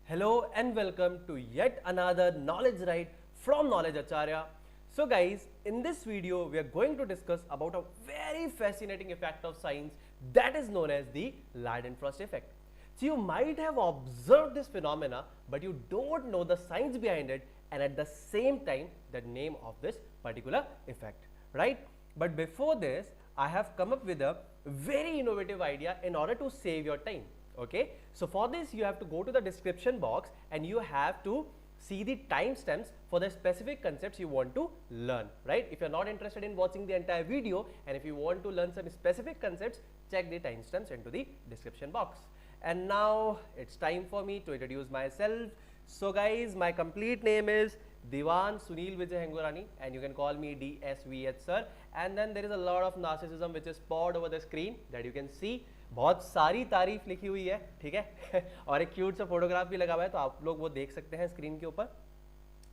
Hello and welcome to yet another knowledge ride from Knowledge Acharya. So guys, in this video we are going to discuss about a very fascinating effect of science that is known as the Leidenfrost effect. So you might have observed this phenomena but you don't know the science behind it and at the same time the name of this particular effect, right? But before this, I have come up with a very innovative idea in order to save your time. Okay, so for this you have to go to the description box and you have to see the timestamps for the specific concepts you want to learn, right? If you're not interested in watching the entire video and if you want to learn some specific concepts, check the timestamps into the description box. And now it's time for me to introduce myself. So guys, my complete name is Diwan Sunil Vijay Hengurani and you can call me DSVH sir. And then there is a lot of narcissism which is poured over the screen that you can see. बहुत सारी तारीफ लिखी हुई है, ठीक है और एक क्यूट सा फोटोग्राफ भी लगा हुआ है तो आप लोग वो देख सकते हैं स्क्रीन के ऊपर,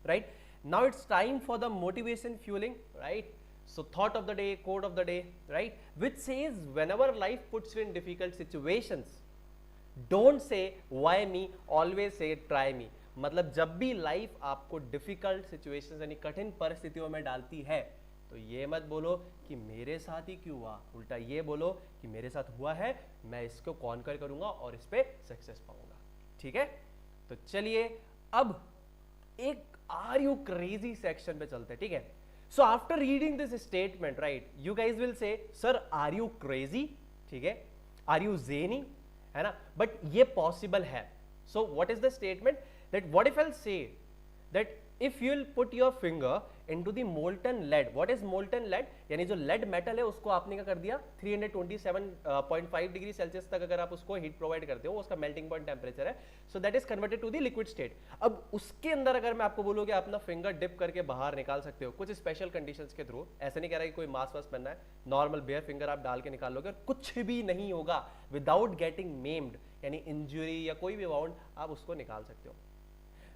right? Now it's time for the motivation fuelling, right? So thought of the day, code of the day, right, which says whenever life puts you in difficult situations don't say why me, always say try me. मतलब जब भी life आपको difficult situations यानी कठिन परिस्थितियों में डालती है तो ये मत बोलो कि मेरे साथ ही क्यों हुआ, उल्टा ये बोलो कि मेरे साथ हुआ है, मैं इसको कॉन्कर करूंगा और इस पे सक्सेस पाऊंगा. ठीक है, तो चलिए अब एक आर यू क्रेजी सेक्शन पे चलते हैं. ठीक है, so after reading this statement, right, you guys will say sir are you crazy, ठीक है, आर यू ज़ेनी, है ना? बट ये पॉसिबल है. So what is the statement that what if I say that if you'll put your finger into the molten lead. What is molten lead? यानी जो lead metal है उसको आपने क्या कर दिया 327.5 डिग्री सेल्सियस तक अगर आप उसको हीट प्रोवाइड करते हो, उसका मेल्टिंग पॉइंट टेम्परेचर है, so that is converted to the liquid state. अब उसके अंदर अगर मैं आपको बोलूँ कि अपना फिंगर डिप करके बाहर निकाल सकते हो कुछ स्पेशल कंडीशंस के थ्रू, ऐसा नहीं कह रहा कि कोई मास्क वास्क पहनना है, नॉर्मल बेयर फिंगर आप डाल के निकाल लोगे और कुछ भी नहीं होगा, विदाउट गेटिंग मेम्ड यानी इंजुरी या कोई भी वाउंड, आप उसको निकाल सकते हो.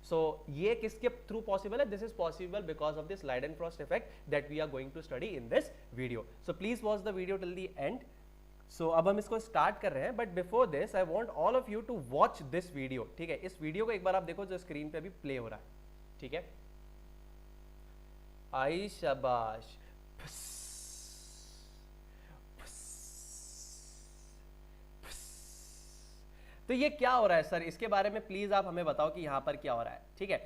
So ये किसके थ्रू पॉसिबल है? This is possible because of this Leidenfrost effect that we are going to study in this video. So please watch the video till the end. So अब हम इसको स्टार्ट कर रहे हैं, but before this I want all of you to watch this video. ठीक है, इस video को एक बार आप देखो जो स्क्रीन पे अभी प्ले हो रहा है. ठीक है, आई शाबाश. तो ये क्या हो रहा है सर, इसके बारे में प्लीज आप हमें बताओ कि यहां पर क्या हो रहा है. ठीक है,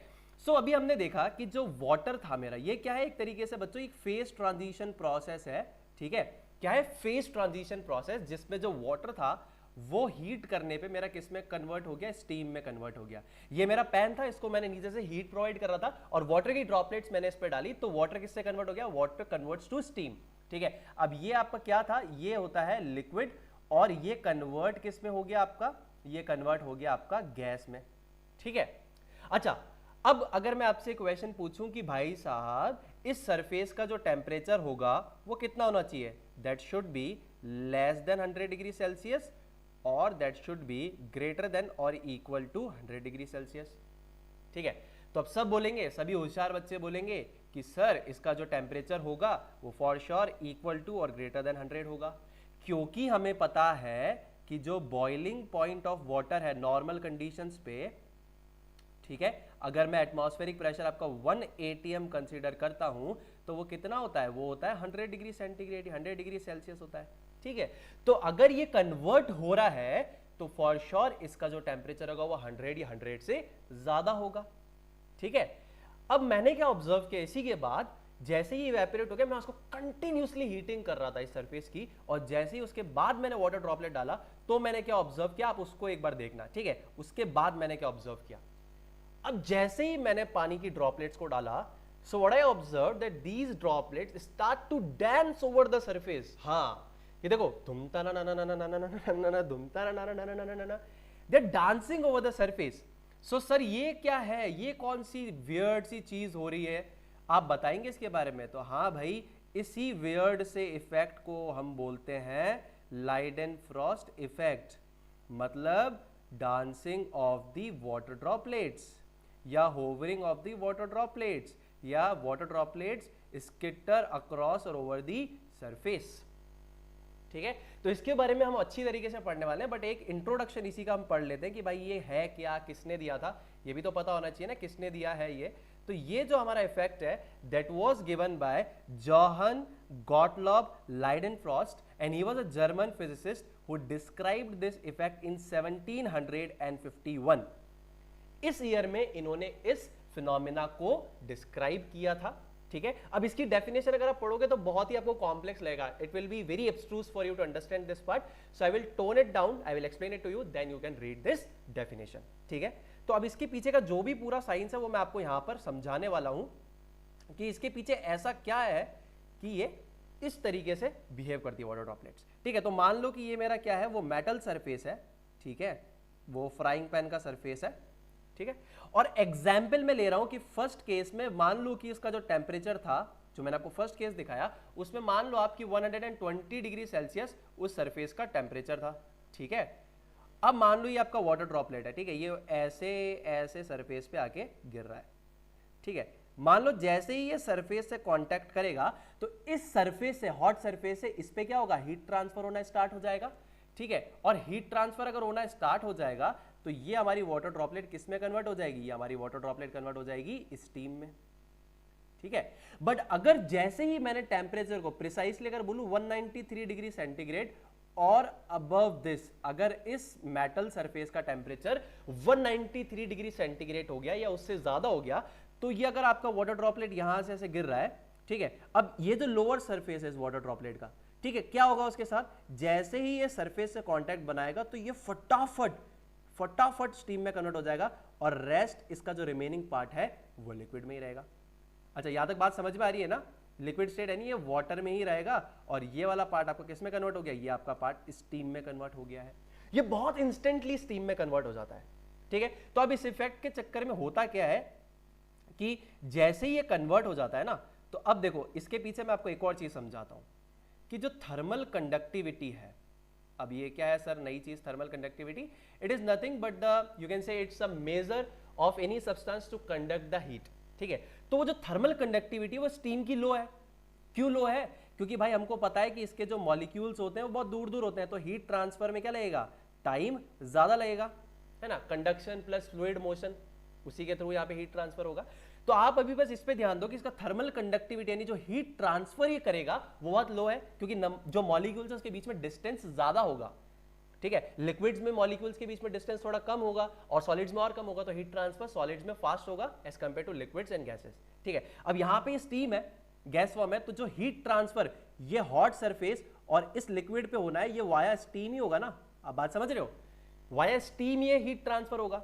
सो अभी हमने देखा कि जो वाटर था मेरा, ये क्या है, एक तरीके से बच्चों एक फेज ट्रांजिशन प्रोसेस है. ठीक है, क्या है? फेज ट्रांजिशन प्रोसेस, जिसमें जो वाटर था वो हीट करने पे मेरा किस में कन्वर्ट हो गया? स्टीम में कन्वर्ट हो गया. ये मेरा पैन था, इसको मैंने नीचे से हीट प्रोवाइड कर रहा था और वाटर की ड्रॉपलेट्स मैंने इस पे डाली तो वाटर किससे कन्वर्ट हो गया? Water converts to steam. ठीक है, अब ये आपका क्या था? ये होता है लिक्विड और ये कन्वर्ट किस में हो गया आपका? ये कन्वर्ट हो गया आपका गैस में. ठीक है, अच्छा, अब अगर मैं आपसे क्वेश्चन पूछूं कि भाई साहब इस सरफेस का जो टेम्परेचर होगा वो कितना होना चाहिए? That should be less than 100 degree Celsius और that should be greater than और इक्वल टू 100 डिग्री सेल्सियस. ठीक है, तो अब सब बोलेंगे, सभी होशियार बच्चे बोलेंगे कि सर इसका जो टेम्परेचर होगा वो फॉर श्योर इक्वल टू और ग्रेटर देन 100 होगा, क्योंकि हमें पता है कि जो बॉइलिंग पॉइंट ऑफ वाटर है नॉर्मल कंडीशंस पे, ठीक है, अगर मैं एटमॉस्फेरिक प्रेशर आपका 1 atm कंसीडर करता हूं तो वो कितना होता है? वो होता है 100 डिग्री सेंटीग्रेड, 100 डिग्री सेल्सियस होता है. ठीक है, तो अगर ये कन्वर्ट हो रहा है तो फॉर श्योर इसका जो टेम्परेचर होगा वो 100 या 100 से ज्यादा होगा. ठीक है, अब मैंने क्या ऑब्जर्व किया, इसी के बाद जैसे ही इवेपोरेट हो गया, मैं उसको कंटिन्यूसली हीटिंग कर रहा था इस सरफेस की, और जैसे ही उसके बाद मैंने वाटर ड्रॉपलेट डाला तो मैंने क्या ऑब्जर्व किया, आप उसको एक बार देखना. ठीक है, उसके बाद मैंने क्या ऑब्जर्व किया, अब जैसे ही मैंने पानी की ड्रॉपलेट्स को डाला, so what I observe that these droplets start to dance over the surface. हाँ, ये देखो, धुमता ना ना ना ना ना ना ना ना, धुमता ना ना ना ना ना ना, they are dancing over the surface. So sir ये क्या है, ये कौन सी वियर्ड सी चीज हो रही है, आप बताएंगे इसके बारे में? तो हाँ भाई, इसी वियर्ड से इफेक्ट को हम बोलते हैं Leidenfrost इफेक्ट, मतलब dancing of the water droplets या hovering of the water droplets या वाटर ड्रॉपलेट्स स्किटर अक्रॉस और ओवर द सरफेस. ठीक है। तो इसके बारे में हम अच्छी तरीके से पढ़ने वाले हैं, बट एक इंट्रोडक्शन इसी का हम पढ़ लेते हैं कि भाई ये है क्या, किसने दिया था, ये भी तो पता होना चाहिए ना किसने दिया है ये। तो ये जो हमारा इफेक्ट है that was given by Johann Gottlob Leidenfrost and he was a German physicist who described this effect in 1751। इस ईयर में इन्होंने इस फिनोमेना को डिस्क्राइब किया था, ठीक है। अब इसकी डेफिनेशन अगर आप पढ़ोगे तो बहुत ही आपको कॉम्प्लेक्स लगेगा, it will be very abstruse for you to understand this part, so I will tone it down, I will explain it to you, then you can read this definition, ठीक है। तो अब इसके पीछे का जो भी पूरा साइंस है वो मैं आपको यहां पर समझाने वाला हूं कि इसके पीछे ऐसा क्या है कि ये इस तरीके से बिहेव करती है वाटर ड्रॉपलेट्स, ठीक है। तो मान लो कि ये मेरा क्या है, वो मेटल सरफेस है, ठीक है, वो फ्राइंग पैन का सरफेस है, ठीक है। और एग्जाम्पल में ले रहा हूं कि फर्स्ट केस में मान लो कि इसका जो टेम्परेचर था, जो मैंने आपको फर्स्ट केस दिखाया, उसमें मान लो आपकी 120 डिग्री सेल्सियस उस सरफेस का टेम्परेचर था, ठीक है। अब मान लो ये आपका वाटर ड्रॉपलेट है, ठीक है, ये ऐसे ऐसे सरफेस पे आके गिर रहा है, ठीक है। मान लो जैसे ही ये सरफेस से कांटेक्ट करेगा तो इस सरफेस से, हॉट सरफेस से, इस पे क्या होगा, हीट ट्रांसफर होना स्टार्ट हो जाएगा, ठीक है। और हीट ट्रांसफर अगर होना स्टार्ट हो जाएगा तो ये हमारी वाटर ड्रॉपलेट किस में कन्वर्ट हो जाएगी, ये हमारी वाटर ड्रॉपलेट कन्वर्ट हो जाएगी स्टीम में, ठीक है। बट अगर जैसे ही मैंने टेम्परेचर को प्रिसाइसली अगर बोलूं 193 डिग्री सेंटीग्रेड और अबव दिस, अगर इस मेटल सरफेस का टेम्परेचर 193 डिग्री सेंटीग्रेड हो गया या उससे ज्यादा हो गया, तो ये अगर आपका वाटर ड्रॉपलेट यहां से ऐसे गिर रहा है, ठीक है। अब ये जो लोअर सरफेस है इस वाटर ड्रॉपलेट का, ठीक है, क्या होगा उसके साथ, जैसे ही ये सरफेस से कांटेक्ट बनाएगा तो ये फटाफट स्टीम में कन्वर्ट हो जाएगा और रेस्ट इसका जो रिमेनिंग पार्ट है वो लिक्विड में ही रहेगा। अच्छा, यहां तक बात समझ में आ रही है ना, लिक्विड स्टेट है नहीं, ये वाटर में ही रहेगा और ये वाला पार्ट आपका किस में कन्वर्ट हो गया, ये आपका पार्ट स्टीम में कन्वर्ट हो गया है। ये बहुत इंस्टेंटली स्टीम में कन्वर्ट हो जाता है, ठीक है। तो अब इस इफेक्ट के चक्कर में होता क्या है कि जैसे ही ये कन्वर्ट हो जाता है ना, तो अब देखो इसके पीछे मैं आपको एक और चीज समझाता हूं कि जो थर्मल कंडक्टिविटी है, अब ये क्या है सर नई चीज, thermal conductivity, it is nothing but the, you can say it's a measure of any substance to conduct the heat, ठीक है। तो वो जो थर्मल कंडक्टिविटी वो स्टीम की लो है, क्यों लो है, क्योंकि भाई हमको पता है कि इसके जो मॉलिक्यूल्स होते हैं वो बहुत दूर दूर होते हैं, तो हीट ट्रांसफर में क्या लगेगा, टाइम ज्यादा लगेगा, है ना, कंडक्शन प्लस फ्लूइड मोशन, उसी के थ्रू यहाँ पे हीट ट्रांसफर होगा। तो आप अभी बस इस पे ध्यान दो कि इसका थर्मल कंडक्टिविटी यानी जो हीट ट्रांसफर ये करेगा वो बहुत लो है, क्योंकि जो मॉलिक्यूल्स है उसके बीच में डिस्टेंस ज्यादा होगा, ठीक है। लिक्विड्स में मॉलिक्यूल्स के बीच में डिस्टेंस थोड़ा कम होगा और सॉलिड्स में और कम होगा, तो हीट ट्रांसफर सॉलिड्स में फास्ट होगा as compare to liquids and gases, ठीक है। अब यहाँ पे स्टीम है, गैस फॉर्म है, तो जो हीट ट्रांसफर ये हॉट सरफेस और इस लिक्विड पे होना है, ये वाया स्टीम ही होगा ना, आप बात समझ रहे हो, वाया स्टीम ये हीट ट्रांसफर होगा।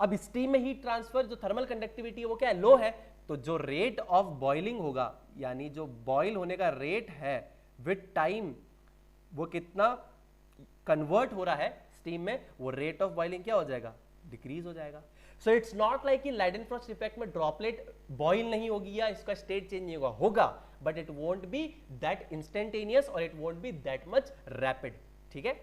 अब स्टीम में हीट ट्रांसफर जो थर्मल कंडक्टिविटी है वो क्या है, लो है, तो जो रेट ऑफ बॉइलिंग होगा यानी जो बॉइल होने का रेट है विद टाइम, वो कितना कन्वर्ट हो रहा है स्टीम में, वो रेट ऑफ बॉइलिंग क्या हो जाएगा, डिक्रीज हो जाएगा। सो इट्स नॉट लाइक कि लाइडेनफ्रॉस्ट इफेक्ट में ड्रॉपलेट बॉइल नहीं होगी या इसका स्टेट चेंज नहीं होगा, but it won't be that instantaneous और it won't be that much rapid, ठीक है।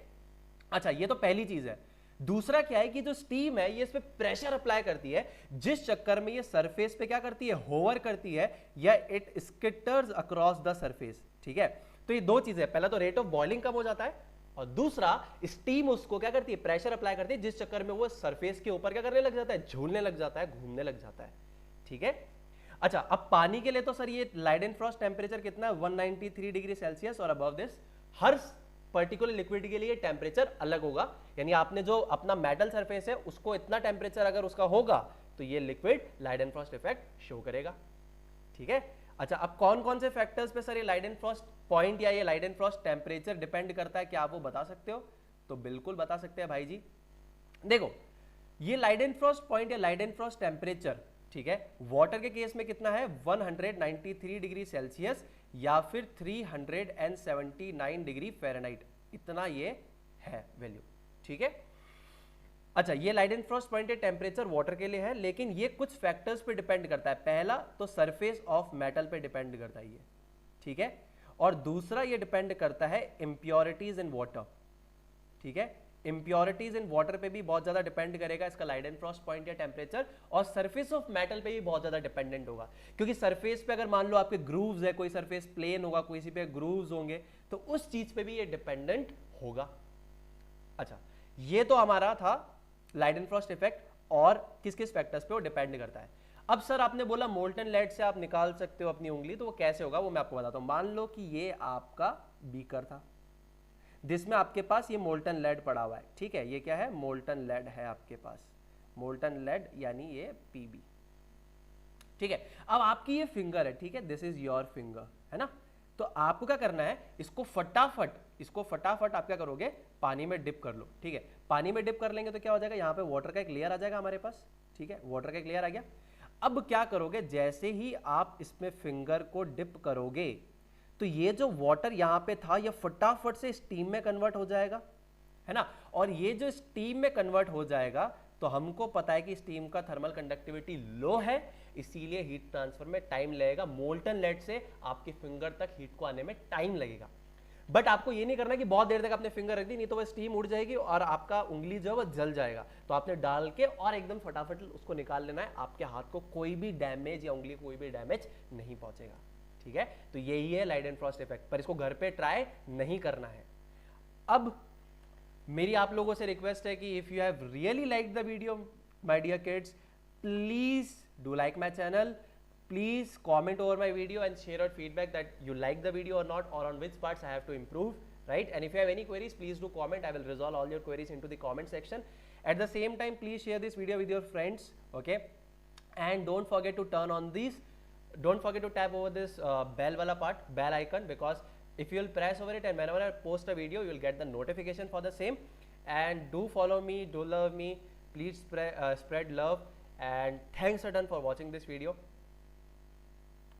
अच्छा, ये तो पहली चीज है। दूसरा क्या है कि जो स्टीम है ये इस पे प्रेशर अप्लाई करती है, जिस चक्कर में ये सरफेस पे क्या करती है, होवर करती है या इट स्किटर्स अक्रॉस द सरफेस, ठीक है। तो ये दो चीजें, पहला तो रेट ऑफ बॉइलिंग कम हो जाता है और दूसरा स्टीम उसको क्या करती है, प्रेशर अप्लाई करती है, जिस चक्कर में वो सरफेस के ऊपर क्या करने लग जाता है, झूलने लग जाता है, घूमने लग जाता है, ठीक है। अच्छा, अब पानी के लिए तो सर ये लाइडेनफ्रॉस्ट टेम्परेचर कितना है, 193 डिग्री सेल्सियस और above this, her particular liquid के लिए टेम्परेचर अलग होगा, यानी आपने जो अपना मेटल सरफेस है उसको इतना टेम्परेचर अगर उसका होगा तो ये लिक्विड लाइडेनफ्रॉस्ट इफेक्ट शो करेगा, ठीक है। अच्छा, अब कौन कौन से फैक्टर्स पे सर ये लाइडेनफ्रॉस्ट पॉइंट या ये लाइडेनफ्रॉस्ट टेम्परेचर डिपेंड करता है, क्या आप वो बता सकते हो, तो बिल्कुल बता सकते हैं भाई जी। देखो, ये लाइडेनफ्रॉस्ट पॉइंट या लाइडेनफ्रॉस्ट टेम्परेचर, ठीक है, वाटर के केस में कितना है, 193 डिग्री सेल्सियस या फिर 379 डिग्री फ़ारेनहाइट, इतना ये है वैल्यू, ठीक है। अच्छा, ये लाइडेनफ्रॉस्ट पॉइंट टेम्परेचर वाटर के लिए है, लेकिन ये कुछ फैक्टर्स पे डिपेंड करता है। पहला तो सरफेस ऑफ मेटल पे डिपेंड करता है ये, ठीक है, और दूसरा ये डिपेंड करता है इंप्योरिटीज इन वाटर, ठीक है, इम्प्योरिटीज इन वाटर पे भी बहुत ज्यादा डिपेंड करेगा इसका लाइडेनफ्रॉस्ट पॉइंट या टेम्परेचर, और सरफेस ऑफ मेटल पे भी बहुत ज्यादा डिपेंडेंट होगा, क्योंकि सरफेस पे अगर मान लो आपके ग्रूव्स है, कोई सरफेस प्लेन होगा, किसी पे ग्रूव्स होंगे, तो उस चीज पे भी ये डिपेंडेंट होगा। अच्छा, ये तो हमारा था लाइडेनफ्रॉस्ट इफेक्ट और किस किस फैक्टर्स पे वो डिपेंड करता है। अब सर आपने बोला मोल्टन लेड से आप निकाल सकते हो अपनी उंगली, तो वो कैसे होगा वो मैं आपको बताता हूं। मान लो कि ये आपका बीकर था जिसमें आपके पास ये मोल्टन लेड पड़ा हुआ है, ठीक है, ये क्या है, मोल्टन लेड है आपके पास, मोल्टन लेड यानी ये पीबी, ठीक है। अब आपकी ये फिंगर है, ठीक है, दिस इज योर फिंगर, है ना। तो आपको क्या करना है, इसको फटाफट आप क्या करोगे, पानी में डिप कर लो, ठीक है। पानी में डिप कर लेंगे तो क्या हो जाएगा, यहाँ पे वाटर का एक लेयर आ जाएगा हमारे पास, ठीक है, वाटर का एक लेयर आ गया। अब क्या करोगे, जैसे ही आप इसमें फिंगर को डिप करोगे तो ये जो वाटर यहाँ पे था ये फटाफट से स्टीम में कन्वर्ट हो जाएगा, है ना। और ये जो स्टीम में कन्वर्ट हो जाएगा तो हमको पता है कि स्टीम का थर्मल कंडक्टिविटी लो है, इसीलिए हीट ट्रांसफर में टाइम लगेगा। मोल्टन लेड से आपके फिंगर तक हीट को आने में टाइम लगेगा, बट आपको ये नहीं करना कि बहुत देर तक आपने फिंगर रख दी, नहीं तो वो स्टीम उड़ जाएगी और आपका उंगली जो है वो जल जाएगा। तो आपने डाल के और एकदम फटाफट उसको निकाल लेना है, आपके हाथ को कोई भी डैमेज या उंगली को कोई भी डैमेज नहीं पहुंचेगा, ठीक है। तो यही है लाइडेनफ्रॉस्ट इफेक्ट, पर इसको घर पे ट्राई नहीं करना है। अब मेरी आप लोगों से रिक्वेस्ट है कि if you have really liked the video my dear kids, please do like my channel, please comment over my video and share your feedback that you like the video or not, or on which parts I have to improve, right? And if you have any queries, please do comment. I will resolve all your queries into the comment section. At the same time, please share this video with your friends, okay? And don't forget to turn on these, don't forget to tap over this bell wala part, bell icon, because if you will press over it and whenever I post a video, you will get the notification for the same. And do follow me, do love me, please spread love, and thanks a ton for watching this video.